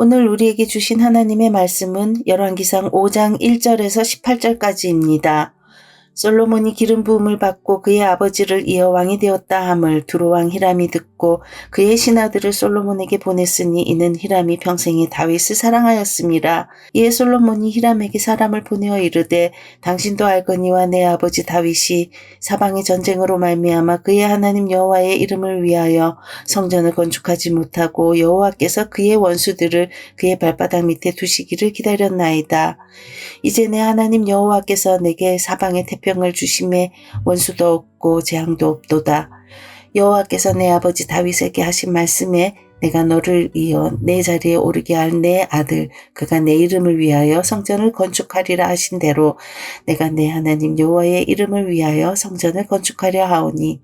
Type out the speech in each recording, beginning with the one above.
오늘 우리에게 주신 하나님의 말씀은 열왕기상 5장 1절에서 18절까지입니다. 솔로몬이 기름 부음을 받고 그의 아버지를 이어 왕이 되었다 함을 두로왕 히람이 듣고 그의 신하들을 솔로몬에게 보냈으니 이는 히람이 평생에 다윗을 사랑하였습니다. 이에 솔로몬이 히람에게 사람을 보내어 이르되 당신도 알거니와 내 아버지 다윗이 사방의 전쟁으로 말미암아 그의 하나님 여호와의 이름을 위하여 성전을 건축하지 못하고 여호와께서 그의 원수들을 그의 발바닥 밑에 두시기를 기다렸나이다. 이제 내 하나님 여호와께서 내게 사방의 태평을 주심에 원수도 없고 재앙도 없도다. 여호와께서 내 아버지 다윗에게 하신 말씀에 내가 너를 이어 내 자리에 오르게 할 내 아들 그가 내 이름을 위하여 성전을 건축하리라 하신 대로 내가 내 하나님 여호와의 이름을 위하여 성전을 건축하려 하오니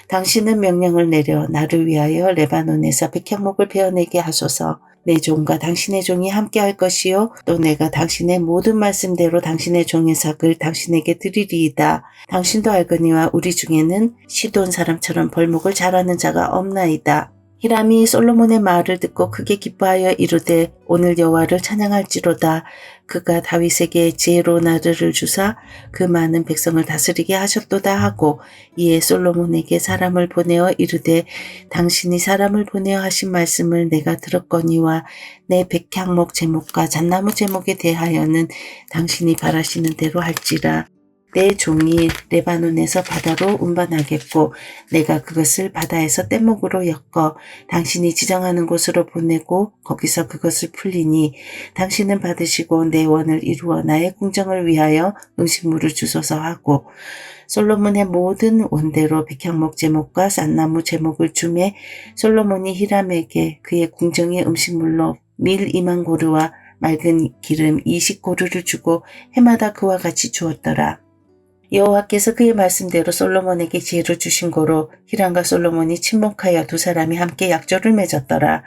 당신은 명령을 내려 나를 위하여 레바논에서 백향목을 베어내게 하소서. 내 종과 당신의 종이 함께할 것이요 또 내가 당신의 모든 말씀대로 당신의 종의 삭을 당신에게 드리리이다. 당신도 알거니와 우리 중에는 시돈 사람처럼 벌목을 잘하는 자가 없나이다. 히람이 솔로몬의 말을 듣고 크게 기뻐하여 이르되 오늘 여호와를 찬양할지로다. 그가 다윗에게 지혜로운 아들을 주사 그 많은 백성을 다스리게 하셨도다 하고 이에 솔로몬에게 사람을 보내어 이르되 당신이 사람을 보내어 하신 말씀을 내가 들었거니와 내 백향목 제목과 잣나무 제목에 대하여는 당신이 바라시는 대로 할지라. 내 종이 레바논에서 바다로 운반하겠고 내가 그것을 바다에서 뗏목으로 엮어 당신이 지정하는 곳으로 보내고 거기서 그것을 풀리니 당신은 받으시고 내 원을 이루어 나의 궁정을 위하여 음식물을 주소서 하고 솔로몬의 모든 원대로 백향목 제목과 잣나무 제목을 주매 솔로몬이 히람에게 그의 궁정의 음식물로 밀 2만 고르와 맑은 기름 20고르를 주고 해마다 그와 같이 주었더라. 여호와께서 그의 말씀대로 솔로몬에게 지혜를 주신 고로 히람과 솔로몬이 친목하여 두 사람이 함께 약조를 맺었더라.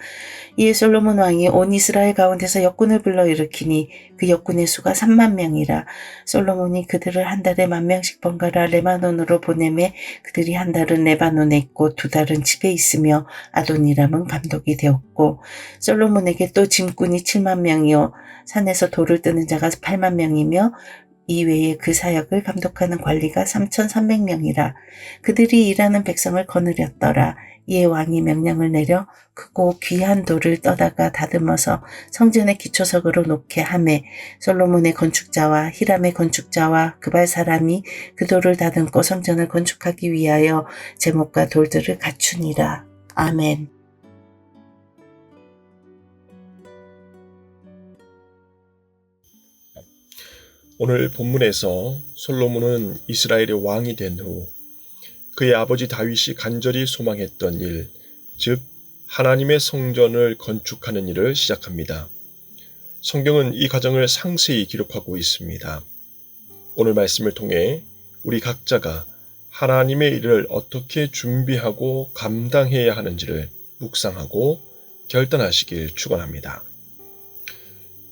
이에 솔로몬 왕이 온 이스라엘 가운데서 역군을 불러일으키니 그 역군의 수가 3만 명이라. 솔로몬이 그들을 한 달에 10,000명씩 번갈아 레바논으로 보내매 그들이 한 달은 레바논에 있고 두 달은 집에 있으며 아도니람은 감독이 되었고 솔로몬에게 또 짐꾼이 7만 명이요 산에서 돌을 뜨는 자가 8만 명이며 이외에 그 사역을 감독하는 관리가 3,300명이라. 그들이 일하는 백성을 거느렸더라. 이에 왕이 명령을 내려 크고 귀한 돌을 떠다가 다듬어서 성전의 기초석으로 놓게 하매 솔로몬의 건축자와 히람의 건축자와 그발 사람이 그 돌을 다듬고 성전을 건축하기 위하여 제목과 돌들을 갖추니라. 아멘. 오늘 본문에서 솔로몬은 이스라엘의 왕이 된 후 그의 아버지 다윗이 간절히 소망했던 일, 즉 하나님의 성전을 건축하는 일을 시작합니다. 성경은 이 과정을 상세히 기록하고 있습니다. 오늘 말씀을 통해 우리 각자가 하나님의 일을 어떻게 준비하고 감당해야 하는지를 묵상하고 결단하시길 축원합니다.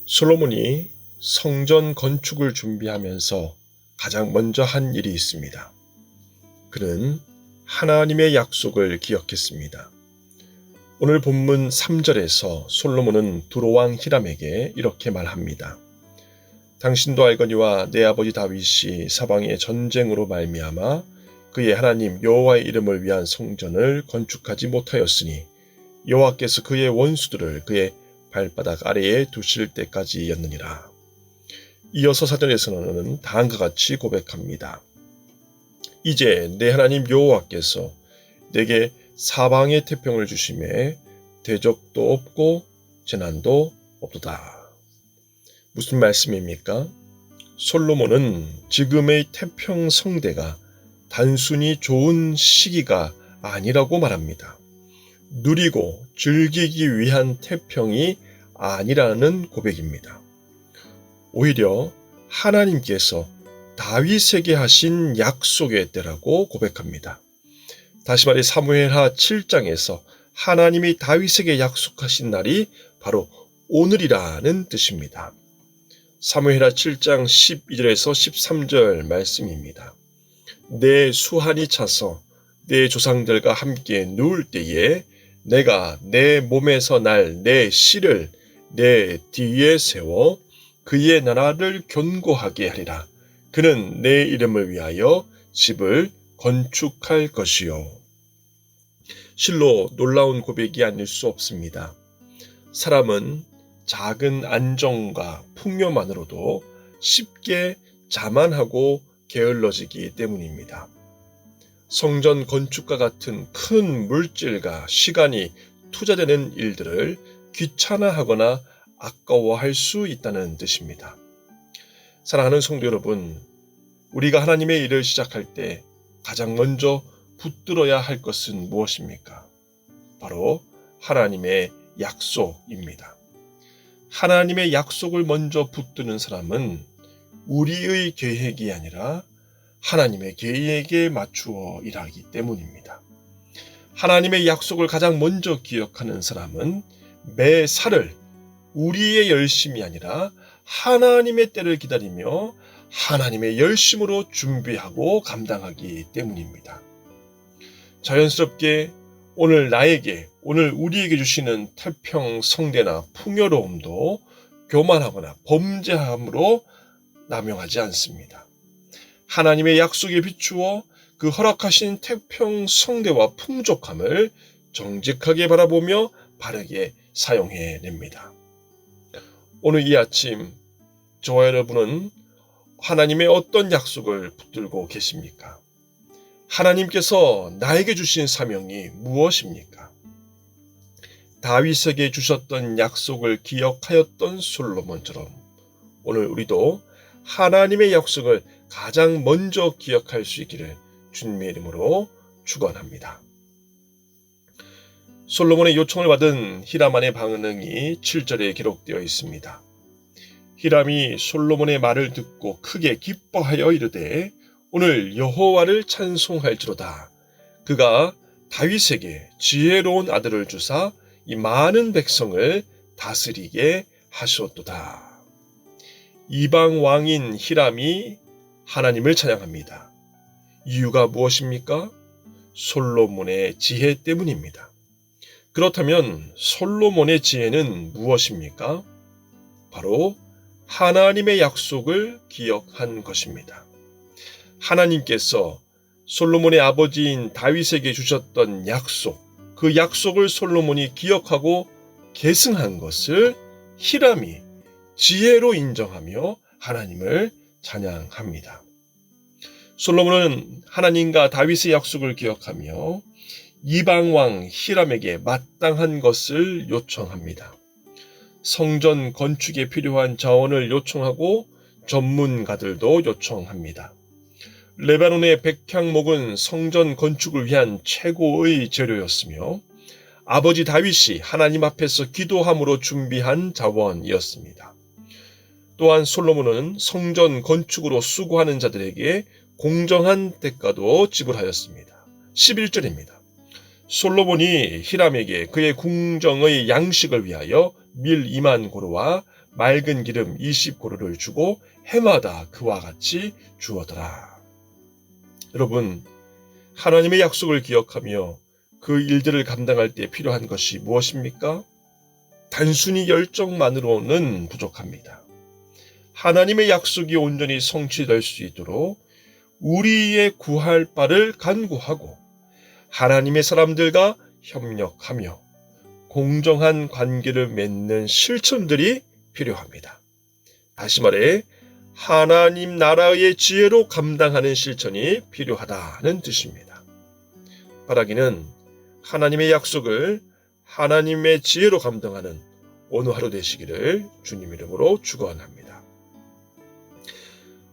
솔로몬이 성전 건축을 준비하면서 가장 먼저 한 일이 있습니다. 그는 하나님의 약속을 기억했습니다. 오늘 본문 3절에서 솔로몬은 두로왕 히람에게 이렇게 말합니다. 당신도 알거니와 내 아버지 다윗이 사방의 전쟁으로 말미암아 그의 하나님 여호와의 이름을 위한 성전을 건축하지 못하였으니 여호와께서 그의 원수들을 그의 발바닥 아래에 두실 때까지였느니라. 이어서 사절에서는 다음과 같이 고백합니다. 이제 내 하나님 여호와께서 내게 사방의 태평을 주심에 대적도 없고 재난도 없도다. 무슨 말씀입니까? 솔로몬은 지금의 태평 성대가 단순히 좋은 시기가 아니라고 말합니다. 누리고 즐기기 위한 태평이 아니라는 고백입니다. 오히려 하나님께서 다윗에게 하신 약속의 때라고 고백합니다. 다시 말해 사무엘하 7장에서 하나님이 다윗에게 약속하신 날이 바로 오늘이라는 뜻입니다. 사무엘하 7장 12절에서 13절 말씀입니다. 내 수한이 차서 내 조상들과 함께 누울 때에 내가 내 몸에서 날 내 씨를 내 뒤에 세워 그의 나라를 견고하게 하리라. 그는 내 이름을 위하여 집을 건축할 것이요. 실로 놀라운 고백이 아닐 수 없습니다. 사람은 작은 안정과 풍요만으로도 쉽게 자만하고 게을러지기 때문입니다. 성전 건축과 같은 큰 물질과 시간이 투자되는 일들을 귀찮아하거나 아까워할 수 있다는 뜻입니다. 사랑하는 성도 여러분, 우리가 하나님의 일을 시작할 때 가장 먼저 붙들어야 할 것은 무엇입니까? 바로 하나님의 약속입니다. 하나님의 약속을 먼저 붙드는 사람은 우리의 계획이 아니라 하나님의 계획에 맞추어 일하기 때문입니다. 하나님의 약속을 가장 먼저 기억하는 사람은 매 살을 우리의 열심이 아니라 하나님의 때를 기다리며 하나님의 열심으로 준비하고 감당하기 때문입니다. 자연스럽게 오늘 우리에게 주시는 태평성대나 풍요로움도 교만하거나 범죄함으로 남용하지 않습니다. 하나님의 약속에 비추어 그 허락하신 태평성대와 풍족함을 정직하게 바라보며 바르게 사용해냅니다. 오늘 이 아침 저와 여러분은 하나님의 어떤 약속을 붙들고 계십니까? 하나님께서 나에게 주신 사명이 무엇입니까? 다윗에게 주셨던 약속을 기억하였던 솔로몬처럼 오늘 우리도 하나님의 약속을 가장 먼저 기억할 수 있기를 주님의 이름으로 축원합니다. 솔로몬의 요청을 받은 히람왕의 반응이 7절에 기록되어 있습니다. 히람이 솔로몬의 말을 듣고 크게 기뻐하여 이르되 오늘 여호와를 찬송할지로다. 그가 다윗에게 지혜로운 아들을 주사 이 많은 백성을 다스리게 하셨도다. 이방 왕인 히람이 하나님을 찬양합니다. 이유가 무엇입니까? 솔로몬의 지혜 때문입니다. 그렇다면 솔로몬의 지혜는 무엇입니까? 바로 하나님의 약속을 기억한 것입니다. 하나님께서 솔로몬의 아버지인 다윗에게 주셨던 약속, 그 약속을 솔로몬이 기억하고 계승한 것을 히람이 지혜로 인정하며 하나님을 찬양합니다. 솔로몬은 하나님과 다윗의 약속을 기억하며 이방왕 히람에게 마땅한 것을 요청합니다. 성전 건축에 필요한 자원을 요청하고 전문가들도 요청합니다. 레바논의 백향목은 성전 건축을 위한 최고의 재료였으며 아버지 다윗이 하나님 앞에서 기도함으로 준비한 자원이었습니다. 또한 솔로몬은 성전 건축으로 수고하는 자들에게 공정한 대가도 지불하였습니다. 11절입니다. 솔로몬이 히람에게 그의 궁정의 양식을 위하여 밀 2만 고루와 맑은 기름 20고루를 주고 해마다 그와 같이 주었더라. 여러분, 하나님의 약속을 기억하며 그 일들을 감당할 때 필요한 것이 무엇입니까? 단순히 열정만으로는 부족합니다. 하나님의 약속이 온전히 성취될 수 있도록 우리의 구할 바를 간구하고 하나님의 사람들과 협력하며 공정한 관계를 맺는 실천들이 필요합니다. 다시 말해 하나님 나라의 지혜로 감당하는 실천이 필요하다는 뜻입니다. 바라기는 하나님의 약속을 하나님의 지혜로 감당하는 오늘 하루 되시기를 주님 이름으로 축원합니다.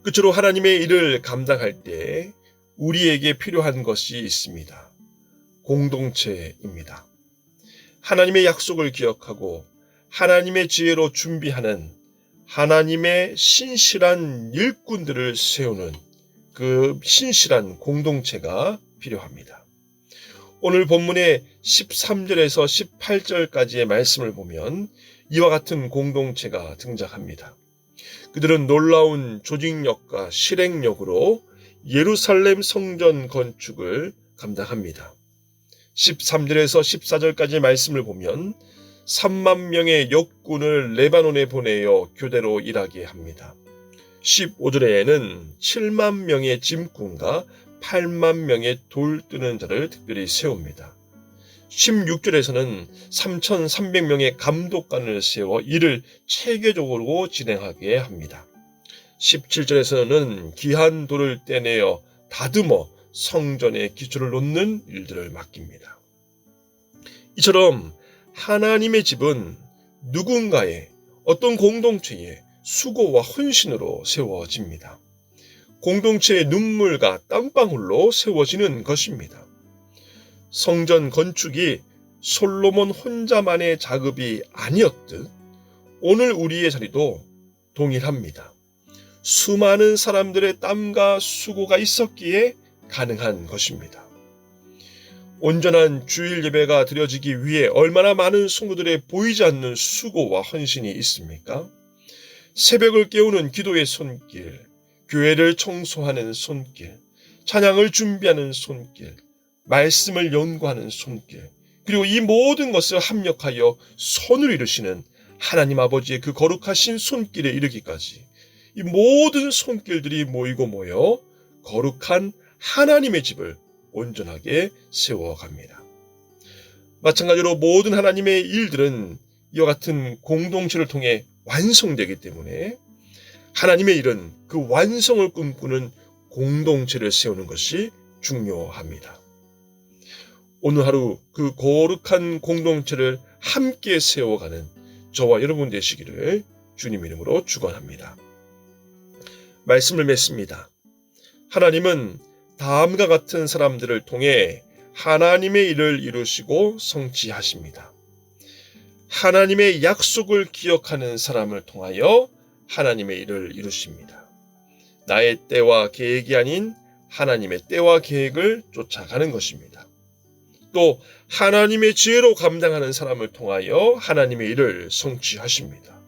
끝으로 하나님의 일을 감당할 때 우리에게 필요한 것이 있습니다. 공동체입니다. 하나님의 약속을 기억하고 하나님의 지혜로 준비하는 하나님의 신실한 일꾼들을 세우는 그 신실한 공동체가 필요합니다. 오늘 본문의 13절에서 18절까지의 말씀을 보면 이와 같은 공동체가 등장합니다. 그들은 놀라운 조직력과 실행력으로 예루살렘 성전 건축을 감당합니다. 13절에서 14절까지의 말씀을 보면 3만 명의 역군을 레바논에 보내어 교대로 일하게 합니다. 15절에는 7만 명의 짐꾼과 8만 명의 돌 뜨는 자를 특별히 세웁니다. 16절에서는 3,300명의 감독관을 세워 일을 체계적으로 진행하게 합니다. 17절에서는 귀한 돌을 떼내어 다듬어 성전의 기초를 놓는 일들을 맡깁니다. 이처럼 하나님의 집은 누군가의 어떤 공동체의 수고와 헌신으로 세워집니다. 공동체의 눈물과 땀방울로 세워지는 것입니다. 성전 건축이 솔로몬 혼자만의 작업이 아니었듯 오늘 우리의 자리도 동일합니다. 수많은 사람들의 땀과 수고가 있었기에 가능한 것입니다. 온전한 주일 예배가 드려지기 위해 얼마나 많은 성도들의 보이지 않는 수고와 헌신이 있습니까? 새벽을 깨우는 기도의 손길, 교회를 청소하는 손길, 찬양을 준비하는 손길, 말씀을 연구하는 손길, 그리고 이 모든 것을 합력하여 선을 이루시는 하나님 아버지의 그 거룩하신 손길에 이르기까지 이 모든 손길들이 모이고 모여 거룩한 하나님의 집을 온전하게 세워갑니다. 마찬가지로 모든 하나님의 일들은 이와 같은 공동체를 통해 완성되기 때문에 하나님의 일은 그 완성을 꿈꾸는 공동체를 세우는 것이 중요합니다. 오늘 하루 그 거룩한 공동체를 함께 세워가는 저와 여러분 되시기를 주님 이름으로 축원합니다. 말씀을 맺습니다. 하나님은 다음과 같은 사람들을 통해 하나님의 일을 이루시고 성취하십니다. 하나님의 약속을 기억하는 사람을 통하여 하나님의 일을 이루십니다. 나의 때와 계획이 아닌 하나님의 때와 계획을 쫓아가는 것입니다. 또 하나님의 지혜로 감당하는 사람을 통하여 하나님의 일을 성취하십니다.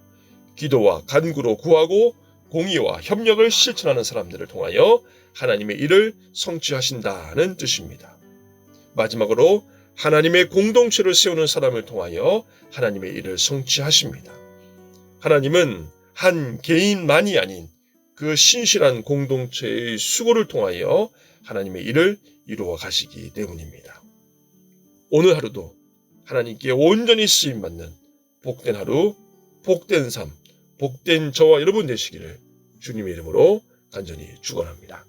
기도와 간구로 구하고 공의와 협력을 실천하는 사람들을 통하여 하나님의 일을 성취하신다는 뜻입니다. 마지막으로 하나님의 공동체를 세우는 사람을 통하여 하나님의 일을 성취하십니다. 하나님은 한 개인만이 아닌 그 신실한 공동체의 수고를 통하여 하나님의 일을 이루어 가시기 때문입니다. 오늘 하루도 하나님께 온전히 쓰임받는 복된 하루, 복된 삶, 복된 저와 여러분 되시기를 주님의 이름으로 간절히 축원합니다.